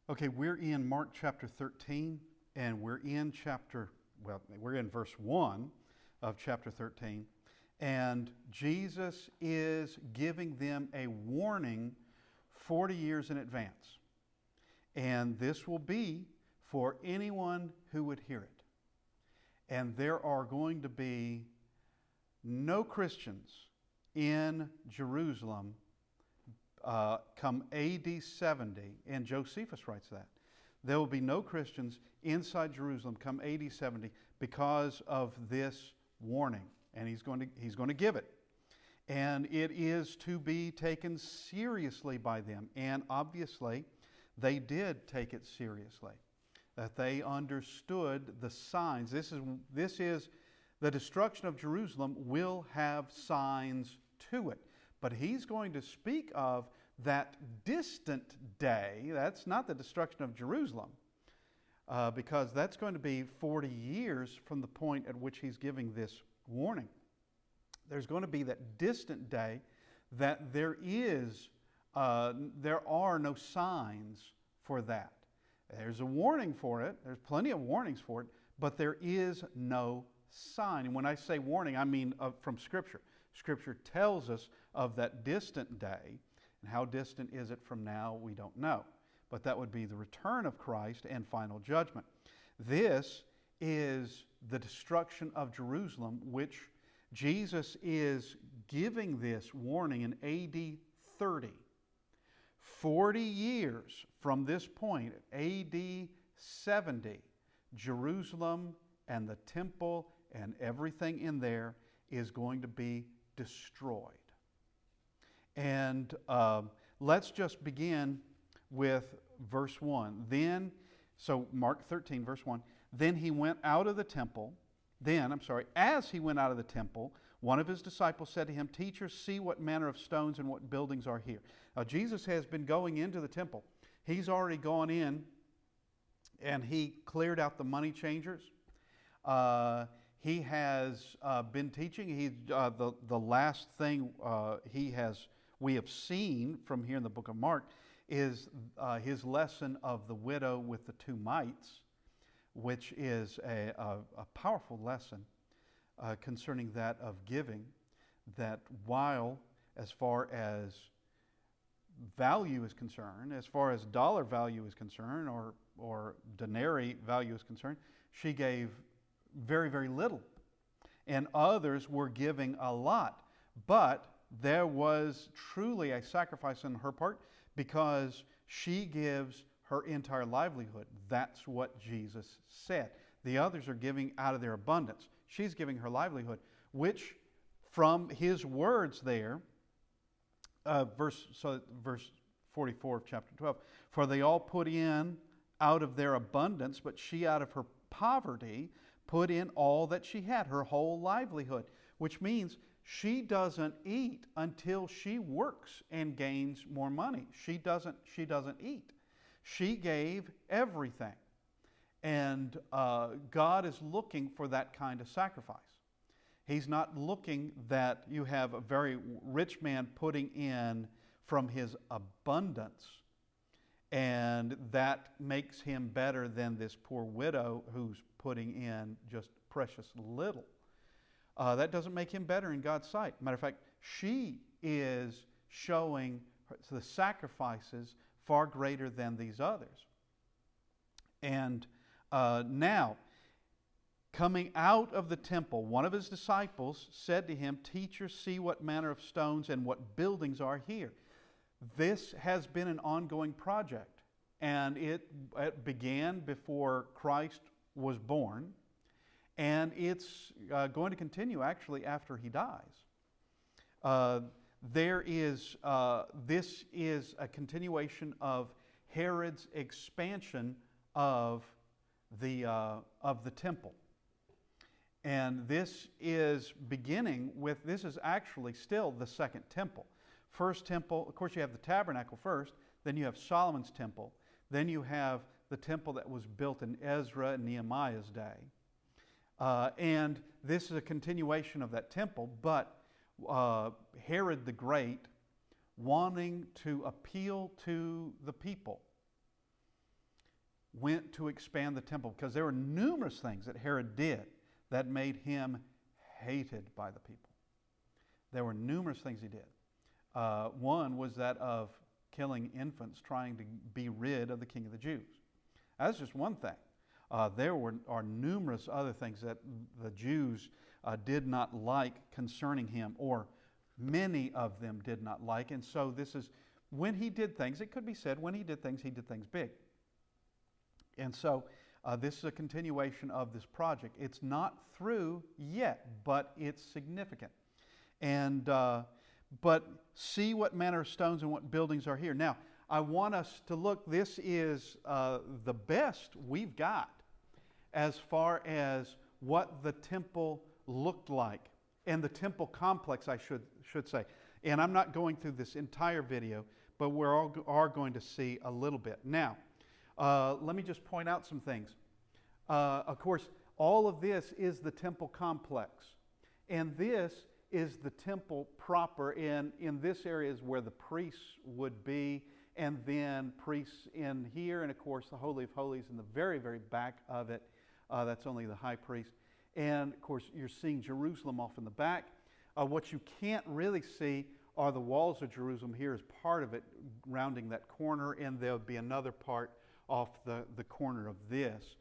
Okay, we're in Mark chapter 13, and we're in verse 1 of chapter 13. And Jesus is giving them a warning 40 years in advance. And this will be for anyone who would hear it. And there are going to be no Christians in Jerusalem come AD 70, and Josephus writes that. There will be no Christians inside Jerusalem come AD 70 because of this warning, and he's going to give it. And it is to be taken seriously by them, and obviously they did take it seriously, that they understood the signs. This is the destruction of Jerusalem will have signs to it. But he's going to speak of that distant day. That's not the destruction of Jerusalem, because that's going to be 40 years from the point at which he's giving this warning. There's going to be that distant day that there are no signs for that. There's a warning for it. There's plenty of warnings for it, but there is no sign. And when I say warning, I mean from Scripture. Scripture tells us of that distant day, and how distant is it from now, we don't know. But that would be the return of Christ and final judgment. This is the destruction of Jerusalem, which Jesus is giving this warning in AD 30. 40 years from this point, AD 70, Jerusalem and the temple and everything in there is going to be destroyed. And let's just begin with verse 1. Mark 13, verse 1. Then he went out of the temple. As he went out of the temple, one of his disciples said to him, "Teacher, see what manner of stones and what buildings are here." Now, Jesus has been going into the temple. He's already gone in and he cleared out the money changers. He has been teaching. The last thing we have seen from here in the book of Mark is his lesson of the widow with the two mites, which is a powerful lesson concerning that of giving, that while as far as value is concerned, as far as dollar value is concerned, or denarii value is concerned, she gave very, very little. And others were giving a lot. But there was truly a sacrifice on her part because she gives her entire livelihood. That's what Jesus said. The others are giving out of their abundance. She's giving her livelihood, which from his words there, verse 44 of chapter 12, for they all put in out of their abundance, but she out of her poverty put in all that she had, her whole livelihood, which means she doesn't eat until she works and gains more money. She doesn't eat. She gave everything. And God is looking for that kind of sacrifice. He's not looking that you have a very rich man putting in from his abundance, and that makes him better than this poor widow who's putting in just precious little. That doesn't make him better in God's sight. Matter of fact, she is showing the sacrifices far greater than these others. And now, coming out of the temple, one of his disciples said to him, "Teacher, see what manner of stones and what buildings are here." This has been an ongoing project, and it began before Christ was born, and it's going to continue actually after he dies. This is a continuation of Herod's expansion of the temple. And this is actually still the second temple. First temple, of course you have the tabernacle first, then you have Solomon's temple, then you have the temple that was built in Ezra and Nehemiah's day. And this is a continuation of that temple, but Herod the Great, wanting to appeal to the people, went to expand the temple, because there were numerous things that Herod did that made him hated by the people. There were numerous things he did. One was that of killing infants, trying to be rid of the king of the Jews. That's just one thing. There are numerous other things that the Jews did not like concerning him, or many of them did not like. And so this is, when he did things, it could be said, when he did things big. And so this is a continuation of this project. It's not through yet, but it's significant. And but see what manner of stones and what buildings are here. Now, I want us to look. This is the best we've got as far as what the temple looked like, and the temple complex, I should say. And I'm not going through this entire video, but we are going to see a little bit. Now, let me just point out some things. Of course, all of this is the temple complex, and this is the temple proper. In this area is where the priests would be, and then priests in here, and of course the Holy of Holies in the very, very back of it. That's only the high priest. And of course you're seeing Jerusalem off in the back. What you can't really see are the walls of Jerusalem. Here is part of it rounding that corner, and there'll be another part off the corner of this.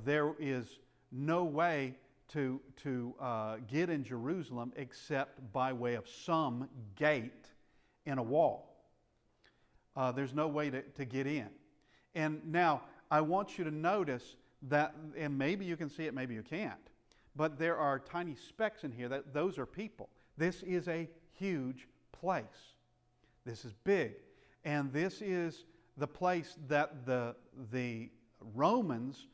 There is no way to get in Jerusalem except by way of some gate in a wall. There's no way to get in. And now I want you to notice that, and maybe you can see it, maybe you can't, but there are tiny specks in here. Those are people. This is a huge place. This is big. And this is the place that the Romans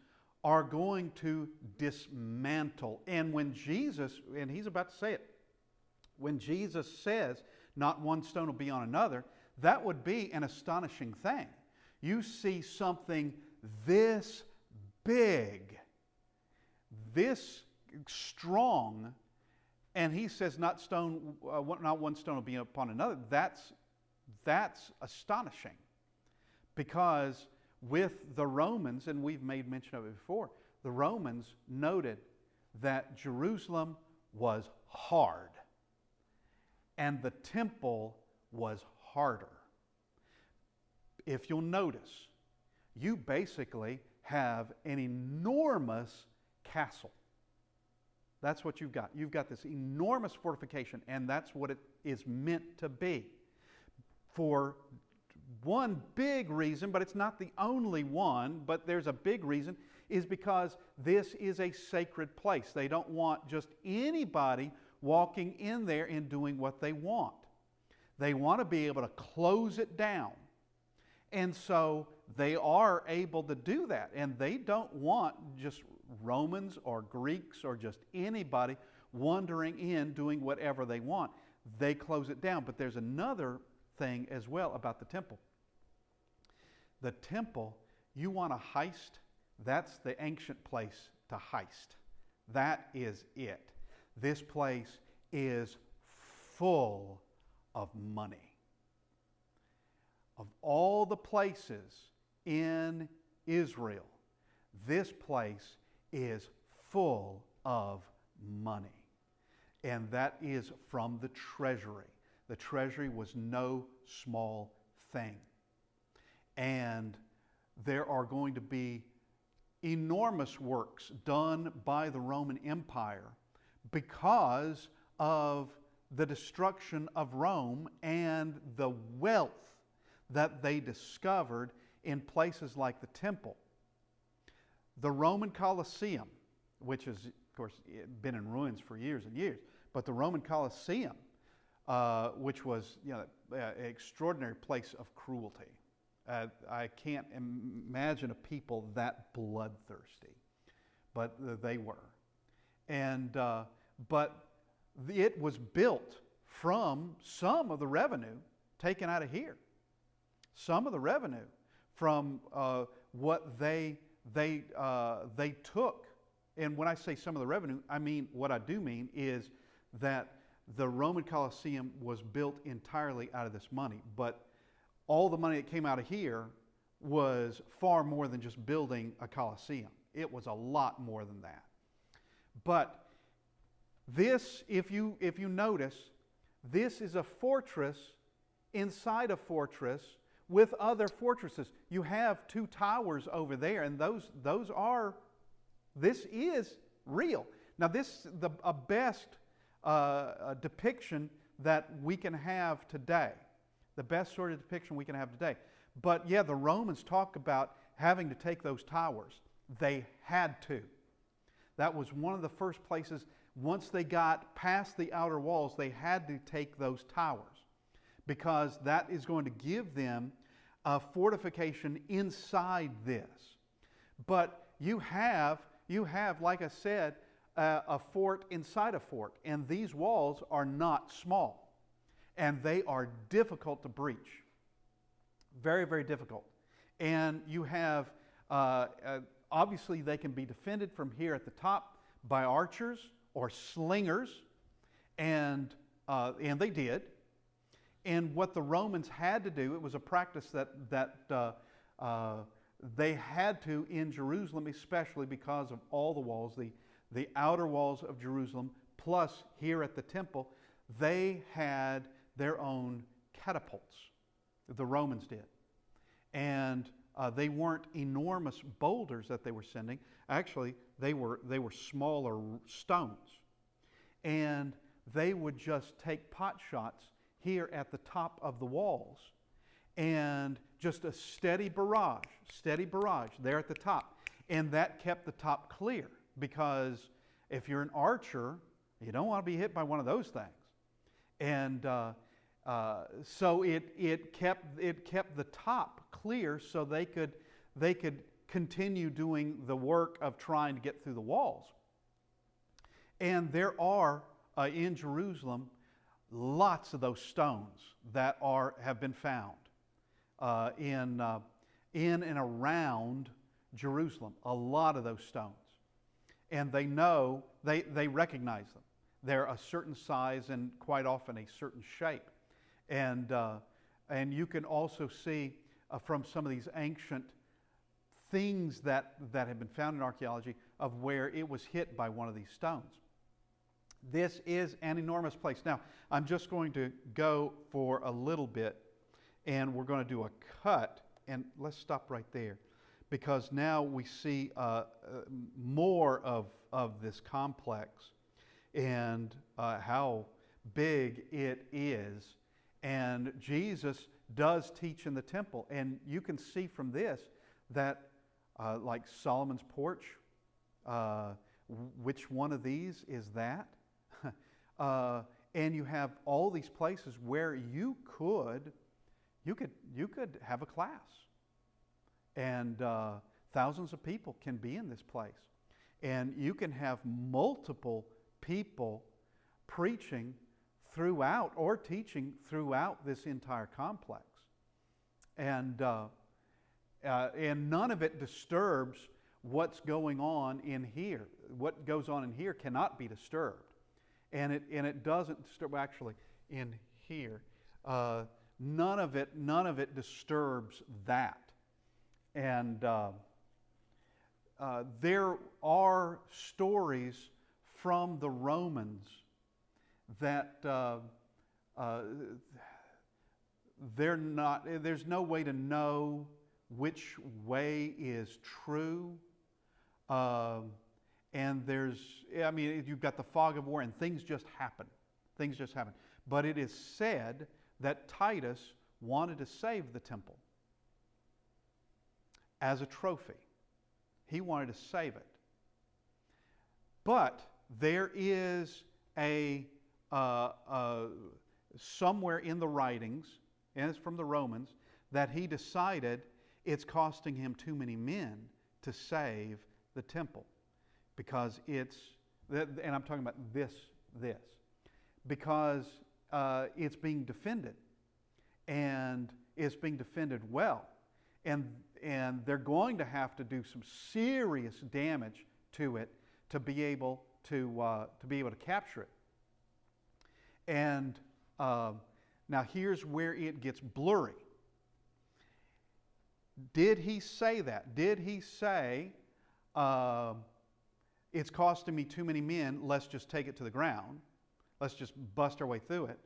are going to dismantle. And when Jesus, and he's about to say it, when Jesus says, not one stone will be on another, that would be an astonishing thing. You see something this big, this strong, and he says, not one stone will be upon another. That's astonishing, because with the Romans, and we've made mention of it before, the Romans noted that Jerusalem was hard and the temple was harder. If you'll notice, you basically have an enormous castle. That's what you've got. You've got this enormous fortification, and that's what it is meant to be. For one big reason, but it's not the only one, but there's a big reason, is because this is a sacred place. They don't want just anybody walking in there and doing what they want. They want to be able to close it down. And so they are able to do that. And they don't want just Romans or Greeks or just anybody wandering in doing whatever they want. They close it down. But there's another thing as well about the temple. The temple, you want to heist, that's the ancient place to heist. That is it. This place is full of money. Of all the places in Israel, this place is full of money. And that is from the treasury. The treasury was no small thing. And there are going to be enormous works done by the Roman Empire because of the destruction of Rome and the wealth that they discovered in places like the temple. The Roman Colosseum, which has, of course, been in ruins for years and years, but the Roman Colosseum, which was an extraordinary place of cruelty. I can't imagine a people that bloodthirsty, but they were. And but it was built from some of the revenue taken out of here. Some of the revenue from what they took. And when I say some of the revenue, I mean, what I do mean is that the Roman Colosseum was built entirely out of this money. But all the money that came out of here was far more than just building a Colosseum. It was a lot more than that. But this, if you notice, this is a fortress inside a fortress with other fortresses. You have two towers over there, and this is real. Now, this is a best depiction that we can have today. The best sort of depiction we can have today. But yeah, the Romans talk about having to take those towers. They had to. That was one of the first places, once they got past the outer walls, they had to take those towers, because that is going to give them a fortification inside this. But you have, like I said, a fort inside a fort, and these walls are not small, and they are difficult to breach. Very, very difficult. And you have, obviously they can be defended from here at the top by archers or slingers, and they did. And what the Romans had to do, it was a practice that they had to in Jerusalem, especially because of all the walls, the outer walls of Jerusalem, plus here at the temple, they had their own catapults. The Romans did. And they weren't enormous boulders that they were sending. Actually, they were smaller stones. And they would just take pot shots here at the top of the walls, and just a steady barrage there at the top. And that kept the top clear, because if you're an archer, you don't want to be hit by one of those things. And so it kept the top clear, so they could continue doing the work of trying to get through the walls. And there are in Jerusalem lots of those stones that have been found in and around Jerusalem. A lot of those stones, and they recognize them. They're a certain size and quite often a certain shape. And you can also see from some of these ancient things that have been found in archaeology of where it was hit by one of these stones. This is an enormous place. Now, I'm just going to go for a little bit, and we're going to do a cut, and let's stop right there, because now we see more of this complex and how big it is. And Jesus does teach in the temple. And you can see from this that, like Solomon's porch, which one of these is that? And you have all these places where you could have a class. And thousands of people can be in this place. And you can have multiple people preaching throughout or teaching throughout this entire complex. And none of it disturbs what's going on in here. What goes on in here cannot be disturbed. And it doesn't disturb, actually, in here. None of it disturbs that. And there are stories from the Romans that there's no way to know which way is true. And you've got the fog of war, and things just happen. Things just happen. But it is said that Titus wanted to save the temple as a trophy. He wanted to save it. But there is somewhere in the writings, and it's from the Romans, that he decided it's costing him too many men to save the temple, because and I'm talking about this, because it's being defended, and it's being defended well, and they're going to have to do some serious damage to it to be able to capture it. And now here's where it gets blurry. Did he say that? Did he say, it's costing me too many men, let's just take it to the ground. Let's just bust our way through it.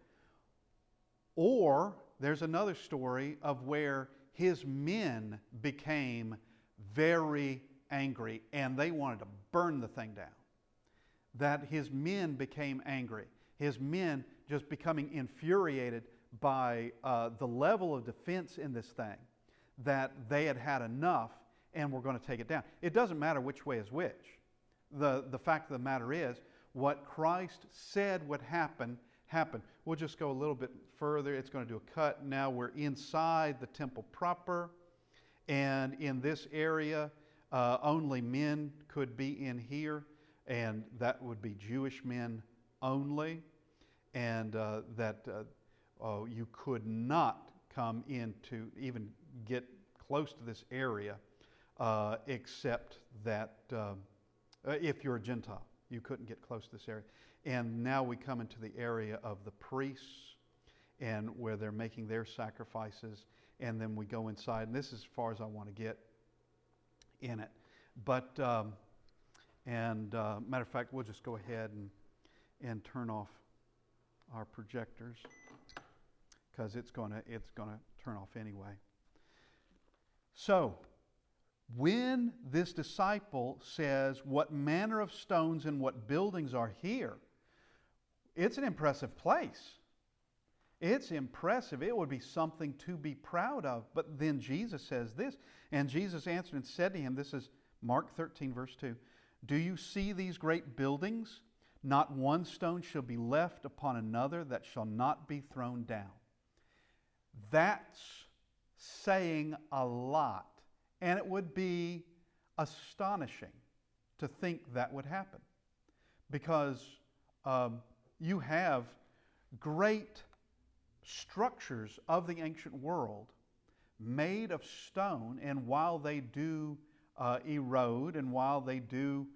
Or there's another story of where his men became very angry and they wanted to burn the thing down. That his men became angry. His men just becoming infuriated by the level of defense in this thing, that they had had enough and were going to take it down. It doesn't matter which way is which. The fact of the matter is, what Christ said would happen, happened. We'll just go a little bit further. It's going to do a cut. Now we're inside the temple proper. And in this area, only men could be in here. And that would be Jewish men only. And you could not come in to even get close to this area except that if you're a Gentile. You couldn't get close to this area. And now we come into the area of the priests and where they're making their sacrifices. And then we go inside. And this is as far as I want to get in it. But, matter of fact, we'll just go ahead and turn off our projectors because it's going to turn off anyway. So, when this disciple says, what manner of stones and what buildings are here, it's an impressive place. It's impressive. It would be something to be proud of. But then Jesus says this, and Jesus answered and said to him, this is Mark 13, verse 2, do you see these great buildings? Not one stone shall be left upon another that shall not be thrown down. That's saying a lot. And it would be astonishing to think that would happen. Because you have great structures of the ancient world made of stone, and while they do erode and while they do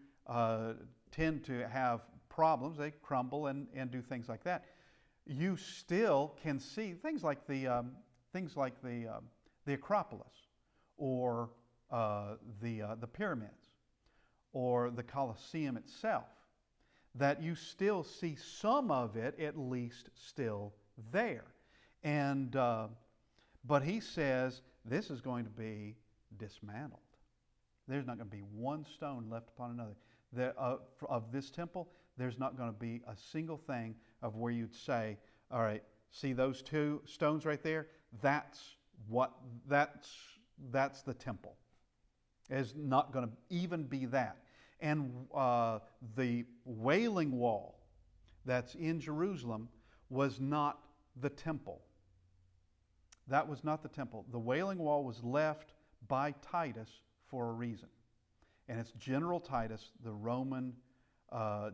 tend to have problems, they crumble and do things like that, you still can see things like the Acropolis, or the pyramids, or the Colosseum itself, that you still see some of it at least still there. And but he says this is going to be dismantled. There's not going to be one stone left upon another. Of this temple, there's not going to be a single thing of where you'd say, all right, see those two stones right there? That's the temple. It's not going to even be that. And the Wailing Wall that's in Jerusalem was not the temple. That was not the temple. The Wailing Wall was left by Titus for a reason. And it's General Titus, the Roman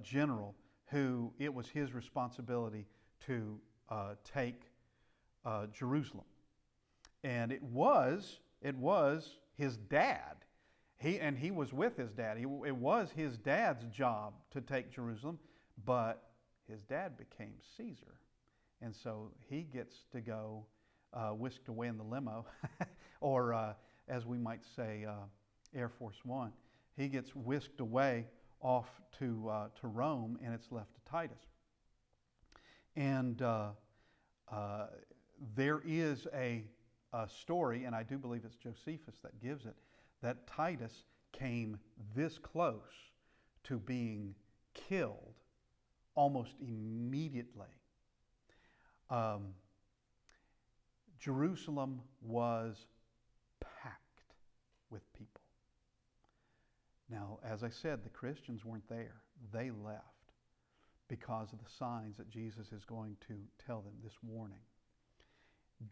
general, who it was his responsibility to take Jerusalem. And it was his dad. He was with his dad. It was his dad's job to take Jerusalem, but his dad became Caesar. And so he gets to go whisked away in the limo, or as we might say, Air Force One. He gets whisked away off to Rome, and it's left to Titus. And there is a story, and I do believe it's Josephus that gives it, that Titus came this close to being killed almost immediately. Jerusalem was packed with people. Now, as I said, the Christians weren't there. They left because of the signs that Jesus is going to tell them, this warning.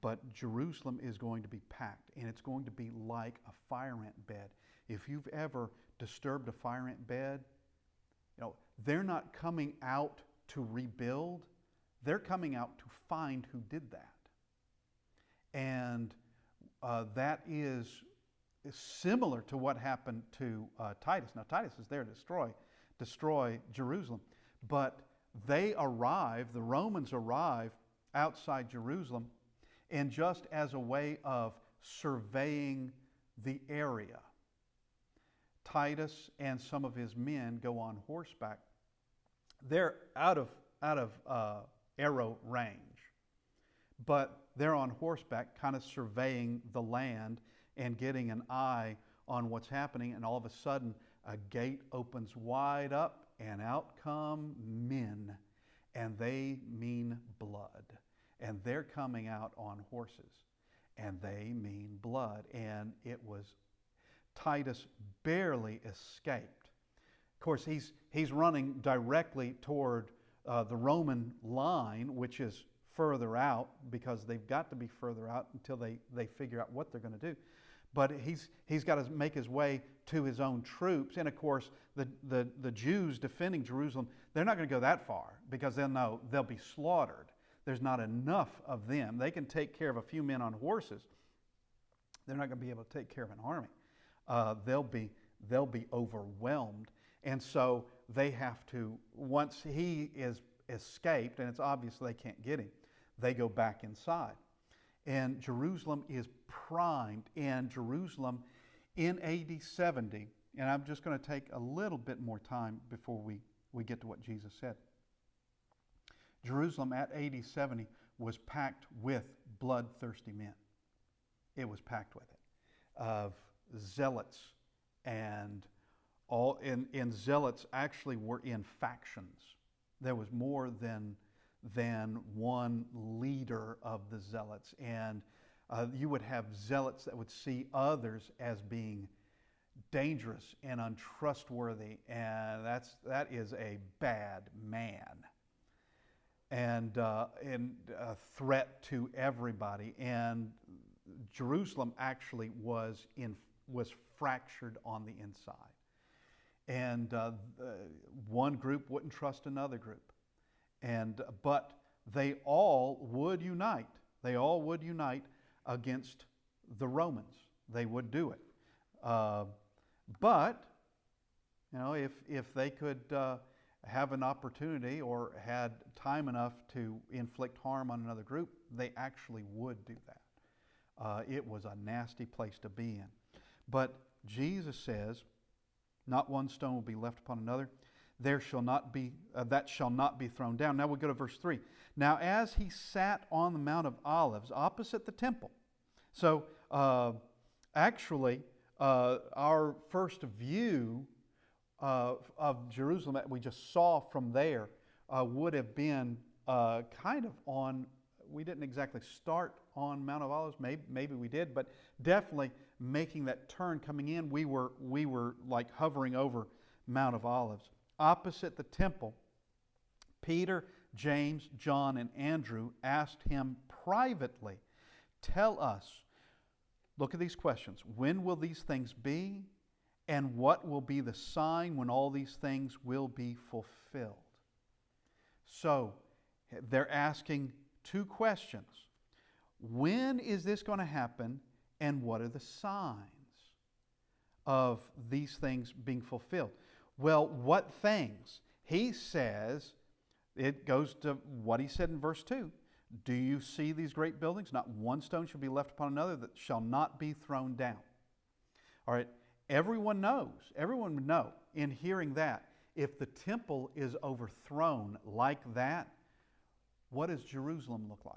But Jerusalem is going to be packed, and it's going to be like a fire ant bed. If you've ever disturbed a fire ant bed, they're not coming out to rebuild. They're coming out to find who did that. And that is similar to what happened to Titus. Now, Titus is there to destroy Jerusalem. But they arrive, the Romans arrive outside Jerusalem, and just as a way of surveying the area. Titus and some of his men go on horseback. They're out of arrow range, but they're on horseback, kind of surveying the land and getting an eye on what's happening. And all of a sudden, a gate opens wide up, and out come men, and they mean blood. And they're coming out on horses, and they mean blood. And it was Titus barely escaped. Of course, he's running directly toward the Roman line, which is further out, because they've got to be further out until they figure out what they're going to do. But he's got to make his way to his own troops. And of course, the Jews defending Jerusalem, they're not going to go that far, because they'll know they'll be slaughtered. There's not enough of them. They can take care of a few men on horses. They're not going to be able to take care of an army. They'll be overwhelmed. And so they have to, once he is escaped, and it's obvious they can't get him, they go back inside. And Jerusalem is primed. And Jerusalem in AD 70, and I'm just going to take a little bit more time before we get to what Jesus said. Jerusalem at AD 70 was packed with bloodthirsty men. It was packed with it. Of zealots, and all, and zealots actually were in factions. There was more than one leader of the zealots. And you would have zealots that would see others as being dangerous and untrustworthy, and that is a bad man, and a threat to everybody. And Jerusalem actually was fractured on the inside, and one group wouldn't trust another group, but they all would unite. They all would unite against the Romans. They would do it. But if they could have an opportunity or had time enough to inflict harm on another group, they actually would do that. It was a nasty place to be in. But Jesus says, not one stone will be left upon another. There shall not be, that shall not be thrown down. Now we go to verse 3. Now as he sat on the Mount of Olives opposite the temple. So actually, our first view of Jerusalem that we just saw from there would have been kind of on, we didn't exactly start on Mount of Olives, maybe we did, but definitely making that turn coming in, we were like hovering over Mount of Olives. Opposite the temple, Peter, James, John, and Andrew asked him privately, tell us, look at these questions, when will these things be? And what will be the sign when all these things will be fulfilled? So they're asking two questions. When is this going to happen, and what are the signs of these things being fulfilled? Well, what things? He says, it goes to what he said in verse 2. Do you see these great buildings? Not one stone shall be left upon another that shall not be thrown down. All right, everyone would know in hearing that, if the temple is overthrown like that, what does Jerusalem look like?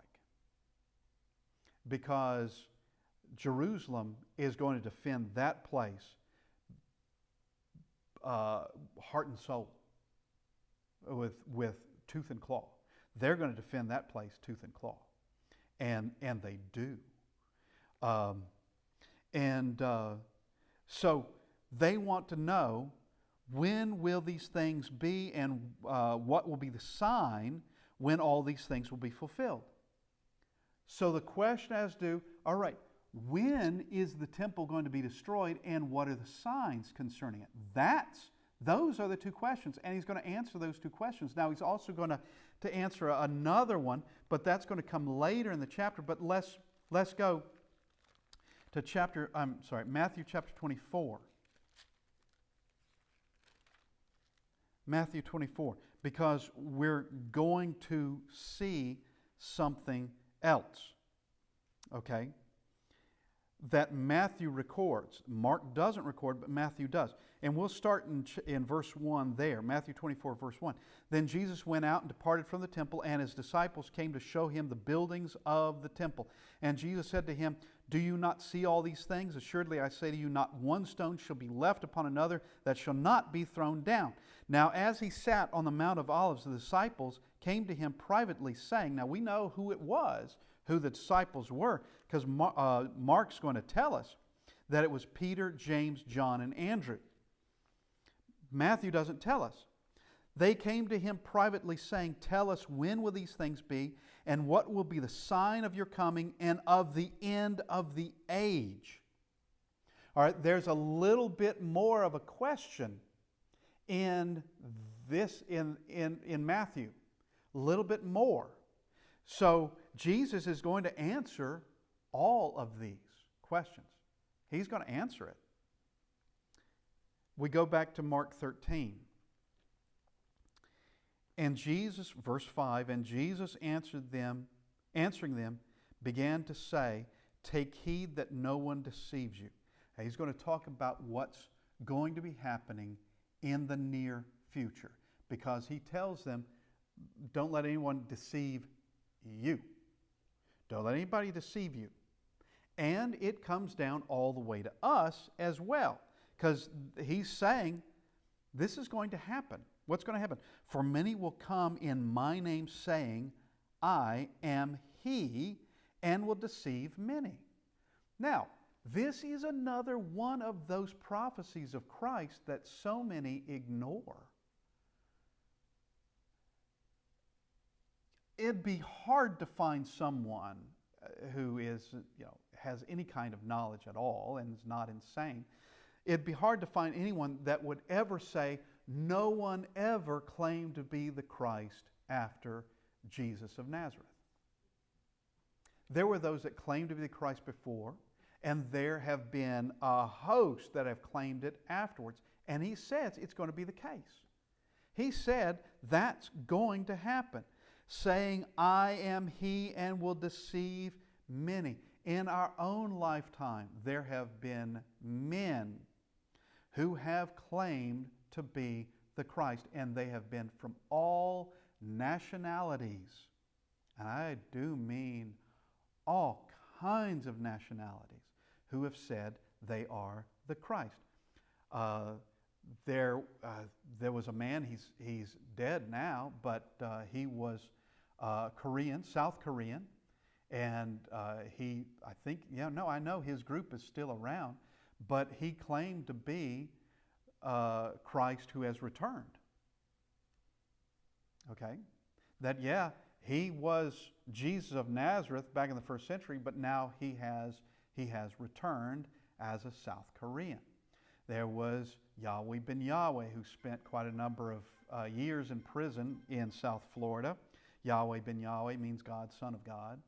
Because Jerusalem is going to defend that place heart and soul, with tooth and claw. They're going to defend that place tooth and claw, and they do. So they want to know, when will these things be, and what will be the sign when all these things will be fulfilled? So the question as to, all right, when is the temple going to be destroyed, and what are the signs concerning it? Those are the two questions, and he's going to answer those two questions. Now he's also going to answer another one, but that's going to come later in the chapter. But let's go to Matthew chapter 24. Matthew 24, because we're going to see something else. Okay? that Matthew records. Mark doesn't record, but Matthew does. And we'll start in verse 1 there, Matthew 24, verse 1. Then Jesus went out and departed from the temple, and his disciples came to show him the buildings of the temple. And Jesus said to him, Do you not see all these things? Assuredly, I say to you, not one stone shall be left upon another that shall not be thrown down. Now, as he sat on the Mount of Olives, the disciples came to him privately, saying, now we know who it was, who the disciples were, because Mark's going to tell us that it was Peter, James, John, and Andrew. Matthew doesn't tell us. They came to him privately saying, Tell us, when will these things be, and what will be the sign of your coming and of the end of the age? All right, there's a little bit more of a question in this, in Matthew. A little bit more. So Jesus is going to answer all of these questions. He's going to answer it. We go back to Mark 13. And Jesus, verse 5, and Jesus answering them, began to say, Take heed that no one deceives you. Now, he's going to talk about what's going to be happening in the near future, because he tells them, don't let anyone deceive you. Don't let anybody deceive you. And it comes down all the way to us as well, because he's saying this is going to happen. What's going to happen? For many will come in my name saying, I am he, and will deceive many. Now, this is another one of those prophecies of Christ that so many ignore. It'd be hard to find someone who is, has any kind of knowledge at all and is not insane. It'd be hard to find anyone that would ever say, no one ever claimed to be the Christ after Jesus of Nazareth. There were those that claimed to be the Christ before, and there have been a host that have claimed it afterwards. And he says it's going to be the case. He said that's going to happen, saying, I am he, and will deceive many. In our own lifetime, there have been men who have claimed to be the Christ, and they have been from all nationalities. And I do mean all kinds of nationalities who have said they are the Christ. There was a man, he's dead now, but he was Korean, South Korean, and I know his group is still around, but he claimed to be Christ who has returned. Okay? That, he was Jesus of Nazareth back in the first century, but now he has returned as a South Korean. There was Yahweh ben Yahweh, who spent quite a number of years in prison in South Florida. Yahweh ben Yahweh means God, Son of God.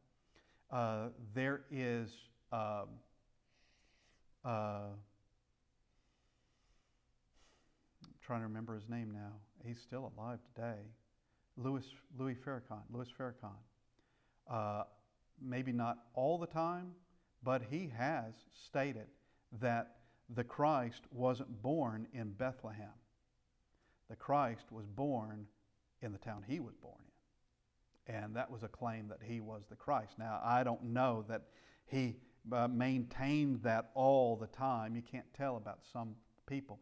There is I'm trying to remember his name now. He's still alive today. Louis Farrakhan. Maybe not all the time, but he has stated that the Christ wasn't born in Bethlehem. The Christ was born in the town he was born in. And that was a claim that he was the Christ. Now, I don't know that he maintained that all the time. You can't tell about some people.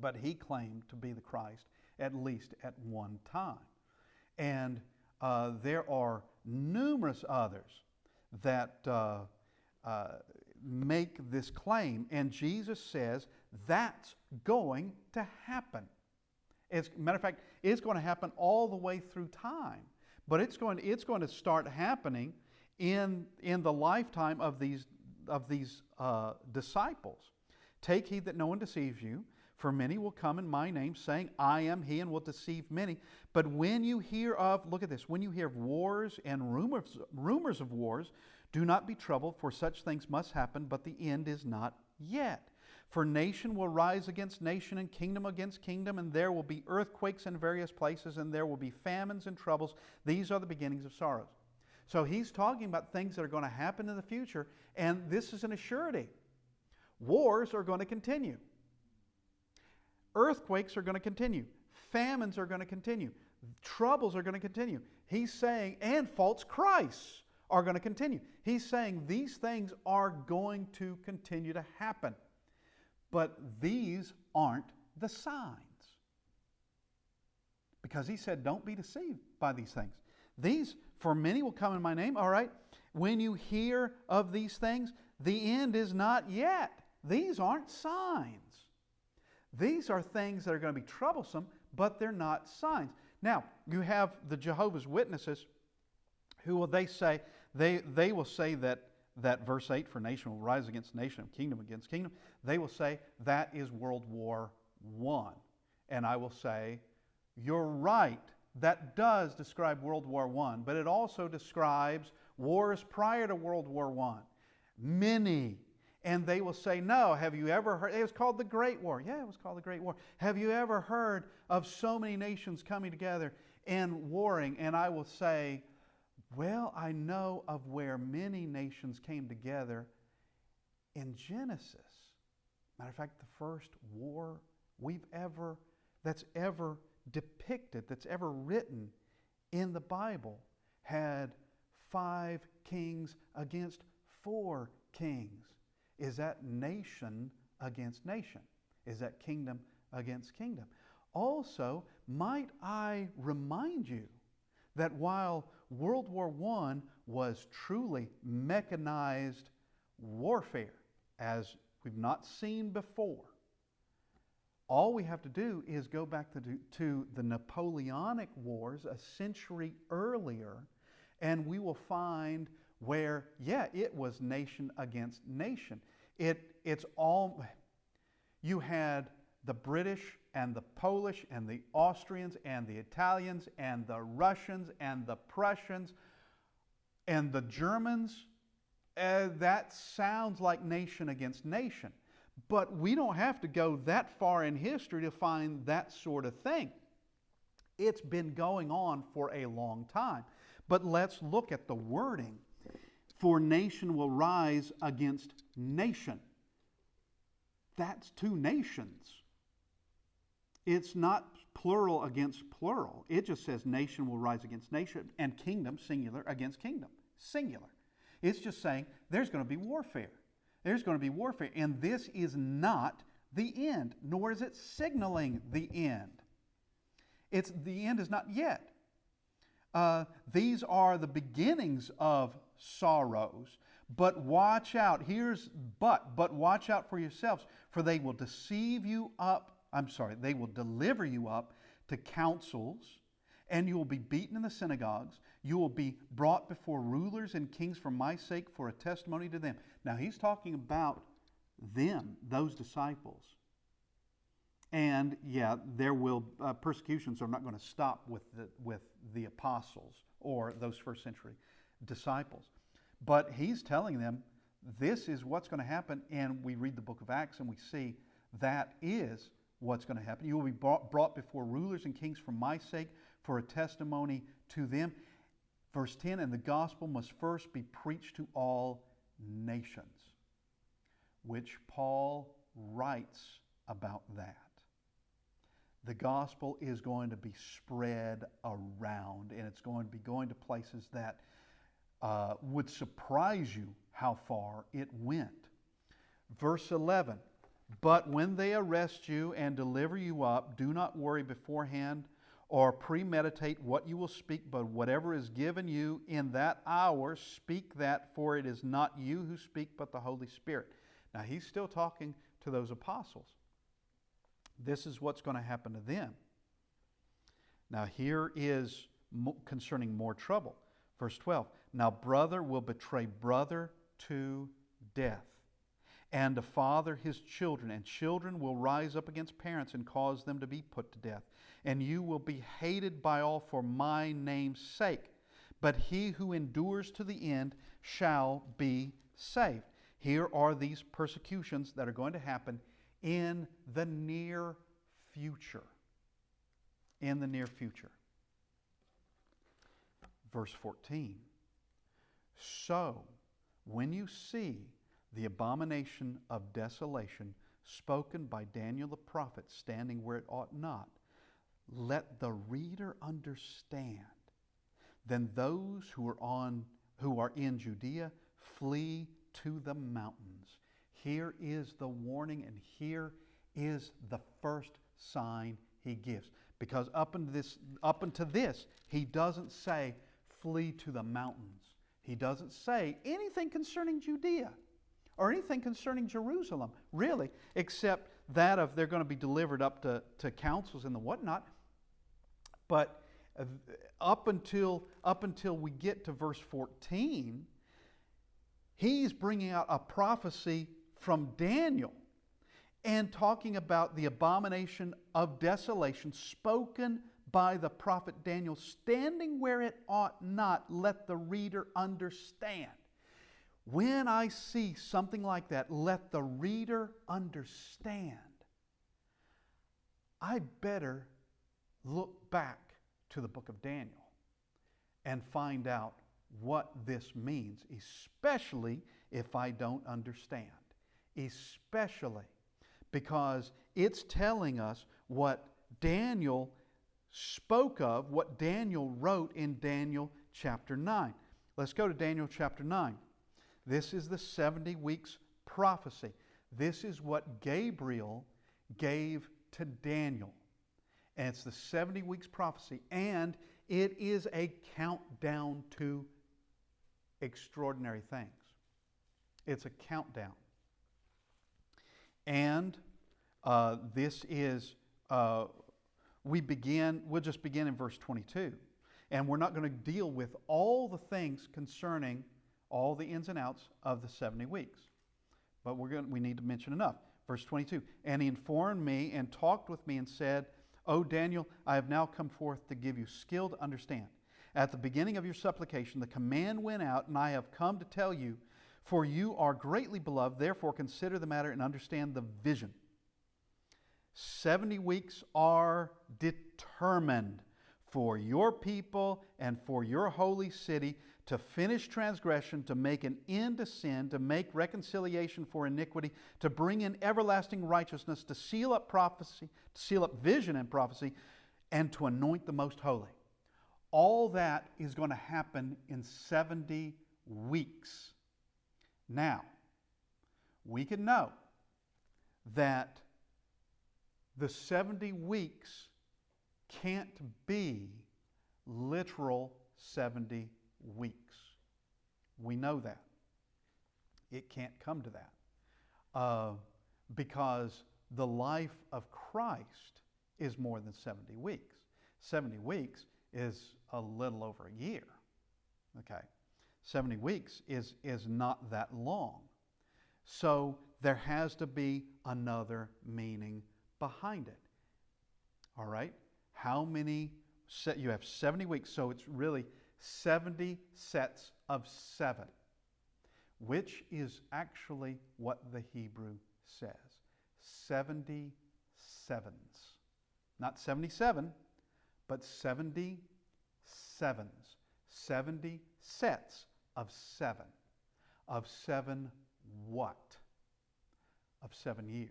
But he claimed to be the Christ at least at one time. And there are numerous others that make this claim. And Jesus says that's going to happen. As a matter of fact, it's going to happen all the way through time. But it's going to start happening in the lifetime of these disciples. Take heed that no one deceives you, for many will come in my name, saying, I am he, and will deceive many. But when you hear of, look at this, when you hear of wars and rumors of wars, do not be troubled, for such things must happen, but the end is not yet. For nation will rise against nation, and kingdom against kingdom, and there will be earthquakes in various places, and there will be famines and troubles. These are the beginnings of sorrows. So he's talking about things that are going to happen in the future, and this is an assurity. Wars are going to continue. Earthquakes are going to continue. Famines are going to continue. Troubles are going to continue. He's saying, and false Christs are going to continue. He's saying these things are going to continue to happen. But these aren't the signs. Because he said, don't be deceived by these things. These, for many will come in my name. All right. When you hear of these things, the end is not yet. These aren't signs. These are things that are going to be troublesome, but they're not signs. Now, you have the Jehovah's Witnesses, who will they say, they will say that verse 8, for nation will rise against nation and kingdom against kingdom, they will say that is World War I. And I will say, you're right, that does describe World War I, but it also describes wars prior to World War I. Many. And they will say, no, have you ever heard, it was called the Great War. Yeah, it was called the Great War. Have you ever heard of so many nations coming together and warring? And I will say, well, I know of where many nations came together in Genesis. Matter of fact, the first war that's ever depicted, that's ever written in the Bible, had 5 kings against 4 kings. Is that nation against nation? Is that kingdom against kingdom? Also, might I remind you that while World War I was truly mechanized warfare, as we've not seen before, all we have to do is go back to the Napoleonic Wars a century earlier, and we will find where, yeah, it was nation against nation. It's all, you had the British and the Polish and the Austrians and the Italians and the Russians and the Prussians and the Germans. That sounds like nation against nation. But we don't have to go that far in history to find that sort of thing. It's been going on for a long time. But let's look at the wording. For nation will rise against nation. That's 2 nations. It's not plural against plural. It just says nation will rise against nation and kingdom, singular, against kingdom, singular. It's just saying there's going to be warfare. There's going to be warfare. And this is not the end, nor is it signaling the end. The end is not yet. These are the beginnings of sorrows. But watch out. But watch out for yourselves, for they will they will deliver you up to councils, and you will be beaten in the synagogues. You will be brought before rulers and kings for my sake, for a testimony to them. Now he's talking about them, those disciples. And yeah, there will persecutions are not going to stop with the apostles or those first century disciples. But he's telling them this is what's going to happen, and we read the book of Acts and we see that is what's going to happen. You will be brought before rulers and kings for my sake, for a testimony to them. Verse 10, and the gospel must first be preached to all nations, which Paul writes about that. The gospel is going to be spread around, and it's going to be going to places that would surprise you how far it went. Verse 11, but when they arrest you and deliver you up, do not worry beforehand or premeditate what you will speak, but whatever is given you in that hour, speak that, for it is not you who speak, but the Holy Spirit. Now, he's still talking to those apostles. This is what's going to happen to them. Now, here is concerning more trouble. Verse 12, now brother will betray brother to death, and a father his children, and children will rise up against parents and cause them to be put to death. And you will be hated by all for my name's sake. But he who endures to the end shall be saved. Here are these persecutions that are going to happen in the near future. In the near future. Verse 14. So, when you see the abomination of desolation spoken by Daniel the prophet standing where it ought not, let the reader understand. Then those who are in Judea flee to the mountains. Here is the warning, and here is the first sign he gives. Because up unto this, he doesn't say flee to the mountains. He doesn't say anything concerning Judea or anything concerning Jerusalem, really, except that of they're going to be delivered up to councils and the whatnot. But up until we get to verse 14, he's bringing out a prophecy from Daniel and talking about the abomination of desolation spoken by the prophet Daniel, standing where it ought not, let the reader understand. When I see something like that, let the reader understand, I better look back to the book of Daniel and find out what this means, especially if I don't understand. Especially because it's telling us what Daniel spoke of, what Daniel wrote in Daniel chapter 9. Let's go to Daniel chapter 9. This is the 70 weeks prophecy. This is what Gabriel gave to Daniel. And it's the 70 weeks prophecy. And it is a countdown to extraordinary things. It's a countdown. And this is, we'll just begin in verse 22. And we're not going to deal with all the things concerning all the ins and outs of the 70 weeks. But we need to mention enough. Verse 22, and he informed me and talked with me and said, O Daniel, I have now come forth to give you skill to understand. At the beginning of your supplication, the command went out, and I have come to tell you, for you are greatly beloved, therefore consider the matter and understand the vision. 70 weeks are determined for your people and for your holy city to finish transgression, to make an end to sin, to make reconciliation for iniquity, to bring in everlasting righteousness, to seal up prophecy, to seal up vision and prophecy, and to anoint the most holy. All that is going to happen in 70 weeks. Now, we can know that the 70 weeks can't be literal 70 weeks. We know that. It can't come to that. Because the life of Christ is more than 70 weeks. 70 weeks is a little over a year. Okay. 70 weeks is not that long. So there has to be another meaning behind it. All right? How many? You have 70 weeks, so it's really 70 sets of 7, which is actually what the Hebrew says. 70 sevens. Not 77, but 70 sevens. 70 sets of 7. Of 7 what? Of 7 years.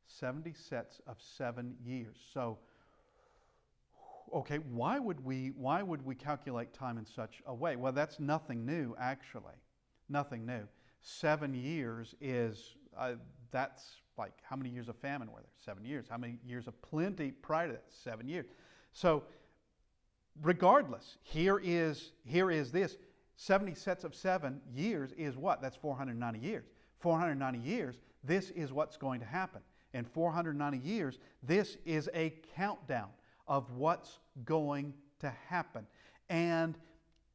70 sets of 7 years. So, okay, why would we calculate time in such a way? Well, that's nothing new, actually. Nothing new. 7 years is, that's like, how many years of famine were there? 7 years. How many years of plenty prior to that? 7 years. So, regardless, here is this. 70 sets of 7 years is what? That's 490 years. 490 years, this is what's going to happen. In 490 years, this is a countdown of what's going to happen. And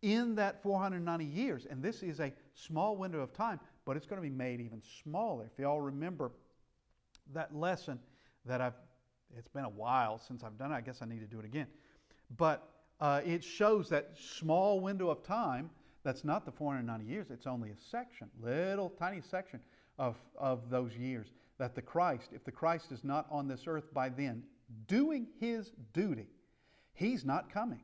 in that 490 years, and this is a small window of time, but it's going to be made even smaller. If you all remember that lesson that it's been a while since I've done it. I guess I need to do it again. But it shows that small window of time. That's not the 490 years. It's only a section, little tiny section of those years. That if the Christ is not on this earth by then, doing his duty, he's not coming.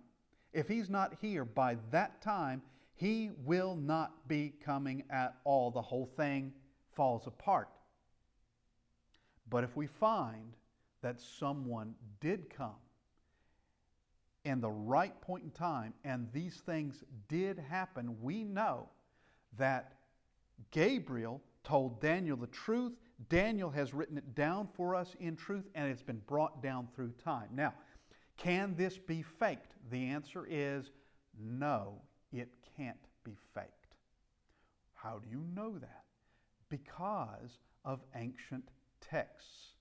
If he's not here by that time, He will not be coming at all. The whole thing falls apart. But if we find that someone did come in the right point in time and these things did happen, we know that Gabriel told Daniel the truth. Daniel has written it down for us in truth, and it's been brought down through time. Now, can this be faked? The answer is no, it can't be faked. How do you know that? Because of ancient texts.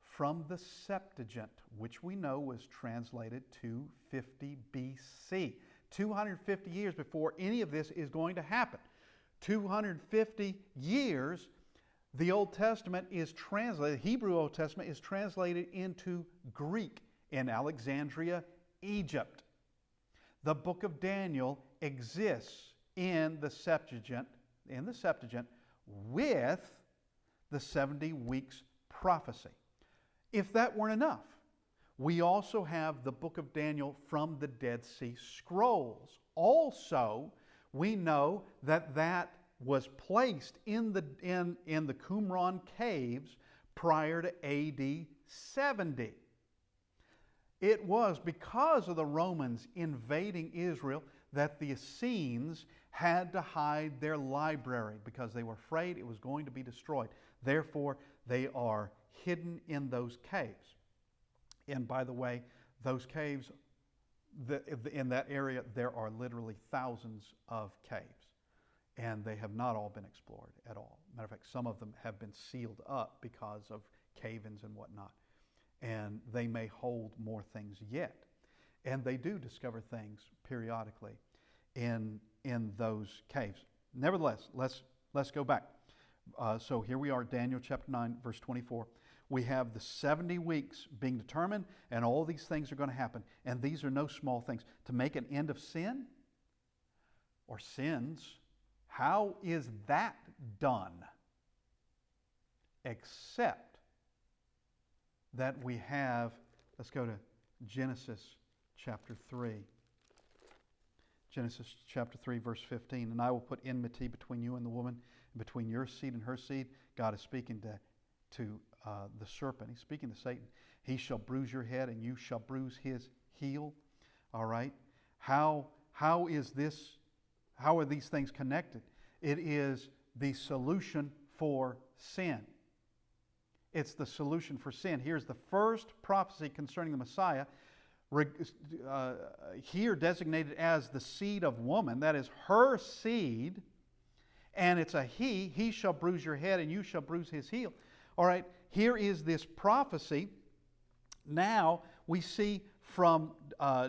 From the Septuagint, which we know was translated 250 BC, 250 years before any of this is going to happen. 250 years, the Old Testament is translated, Hebrew Old Testament is translated into Greek in Alexandria, Egypt. The book of Daniel exists in the Septuagint with the 70 weeks prophecy. If that weren't enough, we also have the book of Daniel from the Dead Sea Scrolls. Also, we know that that was placed in the Qumran caves prior to AD 70. It was because of the Romans invading Israel that the Essenes had to hide their library because they were afraid it was going to be destroyed. Therefore, they are hidden in those caves. And by the way, those caves, in that area, there are literally thousands of caves. And they have not all been explored at all. Matter of fact, some of them have been sealed up because of cave-ins and whatnot. And they may hold more things yet. And they do discover things periodically in those caves. Nevertheless, let's go back. So here we are, Daniel chapter 9, verse 24. We have the 70 weeks being determined, and all these things are going to happen. And these are no small things. To make an end of sin or sins, how is that done? Except that we have, let's go to Genesis chapter 3. Genesis chapter 3, verse 15. And I will put enmity between you and the woman, and between your seed and her seed. God is speaking to the serpent. He's speaking to Satan. He shall bruise your head, and you shall bruise his heel. All right? How is this? How are these things connected? It is the solution for sin. It's the solution for sin. Here's the first prophecy concerning the Messiah, here designated as the seed of woman. That is her seed, and it's a he. He shall bruise your head, and you shall bruise his heel. All right, here is this prophecy. Now we see from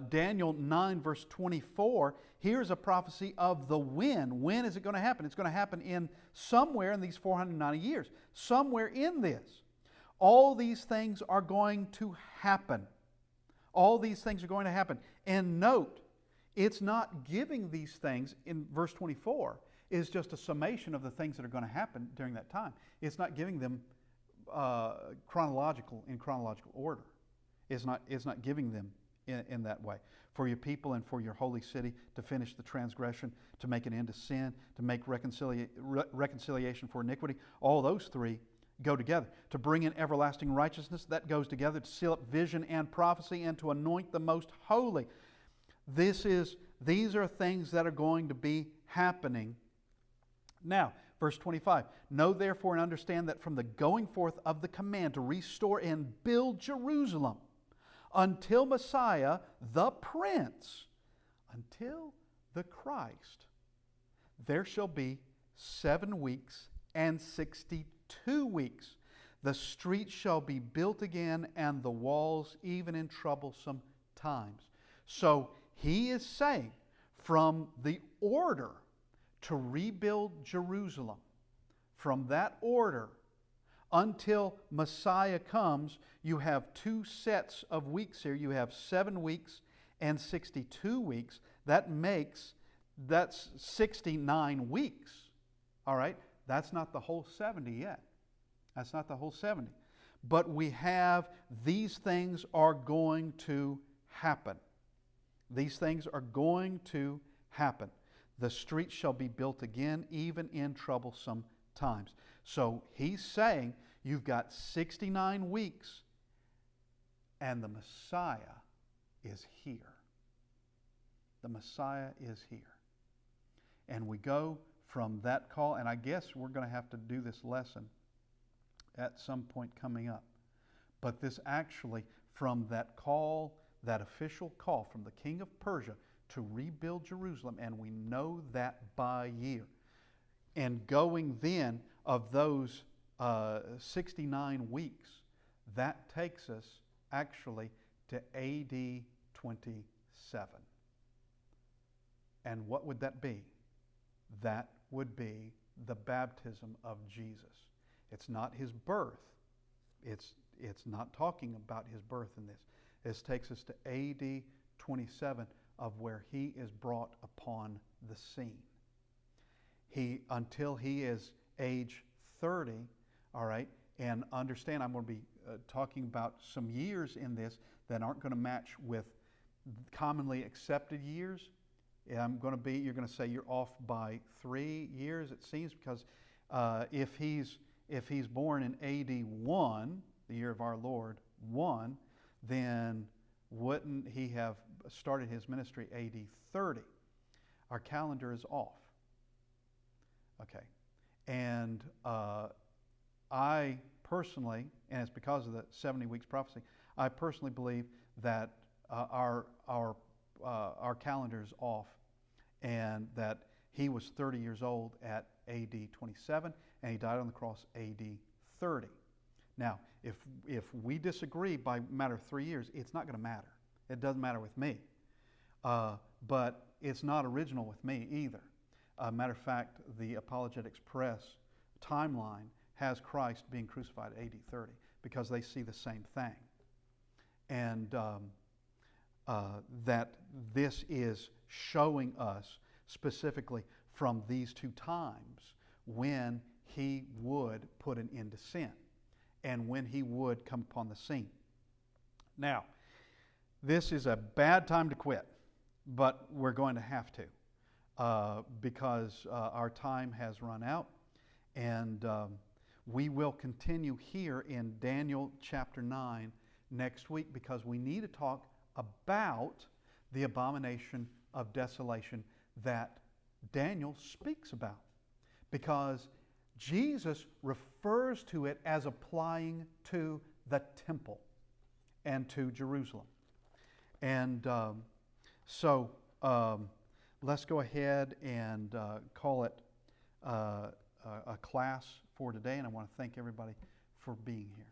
Daniel 9, verse 24, here's a prophecy of the when. When is it going to happen? It's going to happen in somewhere in these 490 years. Somewhere in this. All these things are going to happen. All these things are going to happen. And note, it's not giving these things in verse 24 is just a summation of the things that are going to happen during that time. It's not giving them in chronological order. It's not giving them in that way. For your people and for your holy city, to finish the transgression, to make an end to sin, to make reconciliation for iniquity. All those three go together. To bring in everlasting righteousness, that goes together. To seal up vision and prophecy, and to anoint the most holy. These are things that are going to be happening. Now, verse 25. Know therefore and understand that from the going forth of the command to restore and build Jerusalem, until Messiah, the Prince, until the Christ, there shall be 7 weeks and 62 weeks. The streets shall be built again, and the walls even in troublesome times. So he is saying, from the order to rebuild Jerusalem, from that order until Messiah comes, you have 2 sets of weeks here. You have 7 weeks and 62 weeks. That's 69 weeks. All right? That's not the whole 70 yet. That's not the whole 70. But we have, these things are going to happen. These things are going to happen. The streets shall be built again, even in troublesome times. So he's saying you've got 69 weeks and the Messiah is here. The Messiah is here. And we go from that call, and I guess we're going to have to do this lesson at some point coming up. But this actually, from that call, that official call from the king of Persia to rebuild Jerusalem, and we know that by year. And going then of those 69 weeks, that takes us actually to AD 27. And what would that be? That would be the baptism of Jesus. It's not his birth. It's not talking about his birth in this. This takes us to AD 27 of where he is brought upon the scene. Until he is age 30, all right, and understand I'm going to be talking about some years in this that aren't going to match with commonly accepted years. You're going to say you're off by 3 years, it seems, because if he's born in AD 1, the year of our Lord 1, then wouldn't he have started his ministry AD 30? Our calendar is off. Okay. And I personally, and it's because of the 70 weeks prophecy, I personally believe that our calendar is off, and that he was 30 years old at AD 27, and he died on the cross AD 30. Now, if we disagree by a matter of 3 years, it's not going to matter. It doesn't matter with me. But it's not original with me either. Matter of fact, the Apologetics Press timeline has Christ being crucified AD 30 because they see the same thing. And that this is showing us specifically from these two times when he would put an end to sin and when he would come upon the scene. Now, this is a bad time to quit, but we're going to have to because our time has run out, and we will continue here in Daniel chapter 9 next week because we need to talk about the abomination of desolation that Daniel speaks about, because Jesus refers to it as applying to the temple and to Jerusalem. And so let's go ahead and call it a class for today, and I want to thank everybody for being here.